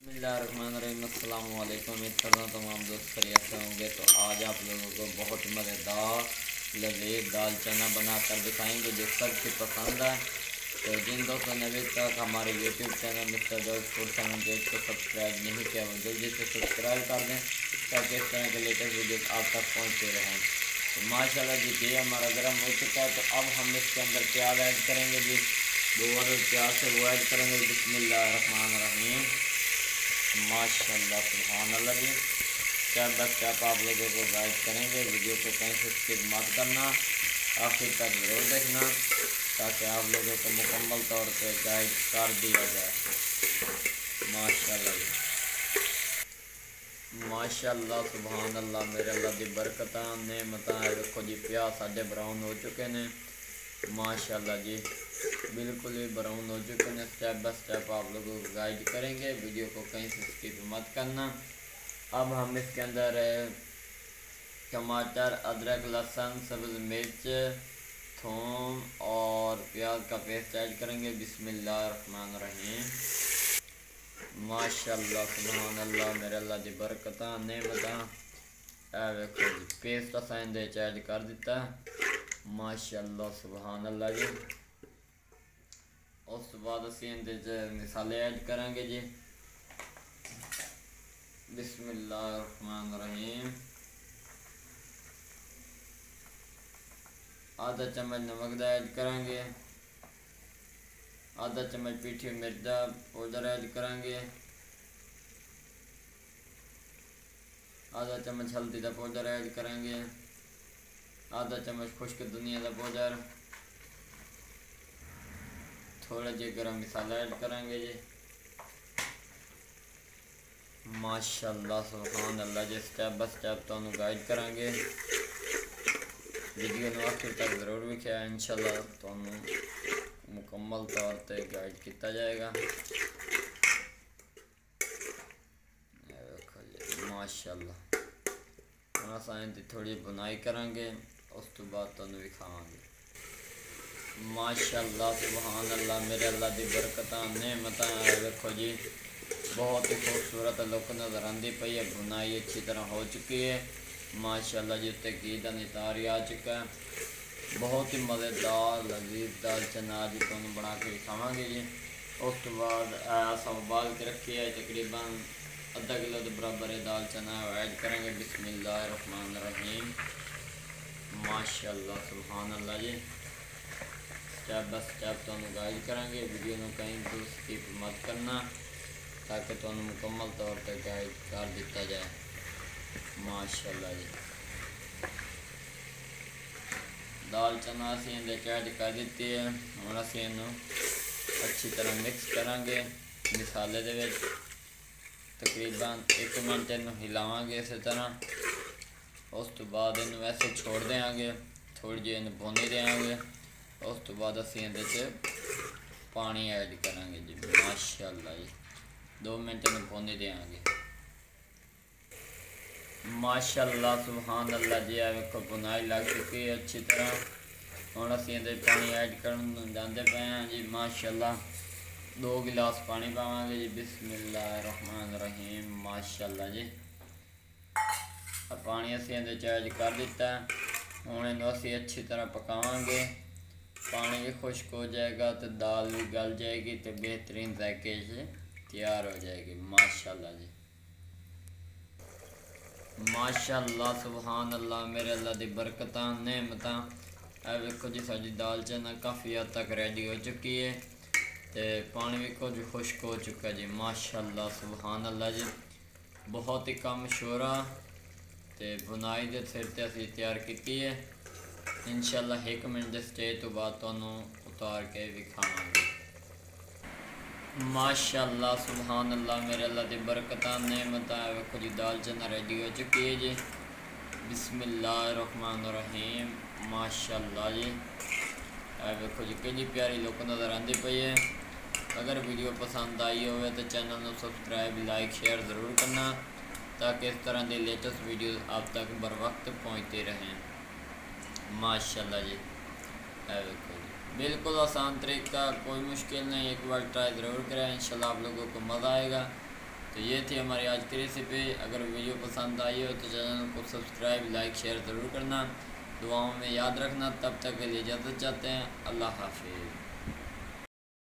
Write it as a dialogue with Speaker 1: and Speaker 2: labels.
Speaker 1: बिस्मिल्लाहिर्रहमानिर्रहीम। अस्सलाम वालेकुम। उम्मीद करता हूँ तमाम दोस्त खैरियत से होंगे। तो आज आप लोगों को बहुत मज़ेदार लजीज दाल चना बनाकर दिखाएंगे जो सबकी पसंद है। तो जिन दोस्तों ने अभी तक हमारे YouTube channel mister George food sandwich को सब्सक्राइब नहीं किया वो जल्दी से सब्सक्राइब कर दें ताकि इस तरह के लेटेस्ट वीडियो आप तक पहुँचते रहें। तो माशाल्लाह जी ये हमारा गर्म हो चुका है। तो अब हम इसके अंदर प्याज ऐड करेंगे जी। दो अदद प्याज से वो ऐड करेंगे। बिस्मिल्लाहिर्रहमानिर्रहीम। माशाल्लाह सुभान अल्लाह जी। स्टेप बाय स्टेप आप लोगों को गाइड करेंगे। वीडियो को कहीं से स्किप मत करना, आखिर तक ज़रूर देखना ताकि आप लोगों को मुकम्मल तौर पे गाइड कर दिया जाए। माशाल्लाह जी, माशाल्लाह सुभान अल्लाह। मेरे अल्लाह दी बरकत नेमत है। देखो जी प्याज साढ़े ब्राउन हो चुके हैं। माशाल्लाह जी बिल्कुल ही ब्राउन हो चुके हैं। स्टेप बाय स्टेप आप लोगों को गाइड करेंगे। वीडियो को कहीं से स्किप मत करना। अब हम इसके अंदर टमाटर, अदरक, लहसुन, सब्ज़ मिर्च, थूम और प्याज का पेस्ट ऐड करेंगे। बिस्मिल्लाहिर्रहमानिर्रहीम। माशाल्लाह सुभान अल्लाह। मेरे अल्लाह दी बरकत नेमत देखो जी पेस्ट असा इंदे ऐड कर दिता। माशाल्लाह सुभान अल्लाह जी। उस तो बाद असी इंदे मसाले ऐड करेंगे जी। बिस्मिल्लाहिर्रहमानिर्रहीम। आधा चम्मच नमक दा ऐड करेंगे। आधा चम्मच पीठी मिर्च दा पाउडर ऐड करेंगे। आधा चम्मच हल्दी का पाउडर ऐड करेंगे। आधा चम्मच खुश्क धनिया का पाउडर। थोड़ा जी गरम मसाला ऐड करेंगे जी। माशाल्लाह सुभान अल्लाह जी। स्टेप बाय स्टेप तो गाइड करेंगे। वीडियो में आखिर तक जरूर विख्या इंशाल्लाह तो मुकम्मल तौर पर गाइड किया जाएगा। माशाल्लाह हम असां थोड़ी बुनाई करांगे उस तो बाद तुहानू विखावांगे। माशाल्लाह सुभान अल्लाह। मेरे अल्लाह की बरकत नेमत देखो जी बहुत ही खूबसूरत लुक नज़र आती पई है। बुनाई अच्छी तरह हो चुकी है। माशाल्लाह जी उत्ते घी का नितार आ चुका है। बहुत ही मज़ेदार लजीज दाल चना आज तुहानू बना के दिखावांगे जी। उस तो बाद असां उबाल के रखी है तकरीबन आधा किलो के बराबर है दाल चना ऐड करेंगे। बिस्मिल्लाहिर्रहमानिर्रहीम। माशाल्लाह सुभान अल्लाह जी। स्टेप बाय स्टेप तो गाइड करेंगे। वीडियो में कहीं भी स्किप मत करना ताकि तो मुकम्मल तौर पर गाइड कर दिया जाए। माशाल्लाह जी दाल चना असी ऐड कर दी है। हम असी अच्छी तरह मिक्स करांगे मसाले दे विच। तकरीबन 1 मिनट इन हिलावांगे इस तरह। उस तो बाद इन वैसे छोड़ देंगे, थोड़ी जी इन भुनी देंगे। उस तो बाद असी इहदे पानी ऐड करांगे जी। माशाल्लाह जी 2 मिनट इन भुनी देंगे। माशाल्लाह सुभान अल्लाह जी। वेखो बुनाई लग चुकी है अच्छी तरह। हम असी इहदे पानी ऐड करन जाते पे हैं जी। माशाल्लाह 2 गिलास पानी पावांगे जी। बिस्मिल्लाहिर्रहमानिर्रहीम। माशाल्लाह जी पानी असी इहदे ऐड कर दिता। हुण इन्हूं असी अच्छी तरह पकावांगे। पानी भी खुश्क हो जाएगा तो दाल भी गल जाएगी तो बेहतरीन जायके से तैयार हो जाएगी। माशाल्लाह जी माशाल्लाह सुभान अल्लाह। मेरे अल्लाह की बरकत नेमत वेखो जी साडी दाल चना काफ़ी हद तक रेडी हो चुकी है तो पानी भी कुछ खुश्क हो चुका जी। माशाल्लाह सुभान अल्लाह जी बहुत ही कम शोरा तो बुनाई के सिर ते असी तैयार की है। इंशाल्लाह 1 मिनट के स्टेज तो बाद तुहानू उतार के विखावांगे। माशाल्लाह सुभान अल्लाह। मेरे अल्लाह की बरकत नेमत वेखो जी दाल चना रेडी हो चुकी है जी। बिस्मिल्लाहिर्रहमानिर्रहीम। माशाल्लाह जी वेखो जी कि प्यारी लुक नज़र आती पई है। अगर वीडियो पसंद आई हो तो चैनल को सब्सक्राइब लाइक शेयर ज़रूर करना ताकि इस तरह की लेटेस्ट वीडियो आप तक बर वक्त पहुँचते रहें। माशाल्लाह जी देखो जी बिल्कुल आसान तरीका, कोई मुश्किल नहीं। एक बार ट्राई ज़रूर करें, इंशाल्लाह आप लोगों को मज़ा आएगा। तो ये थी हमारी आज की रेसिपी। अगर वीडियो पसंद आई हो तो चैनल को सब्सक्राइब, लाइक, शेयर ज़रूर करना। दुआओं में याद रखना। तब तक के लिए इजाज़त चाहते हैं। अल्लाह हाफिज़।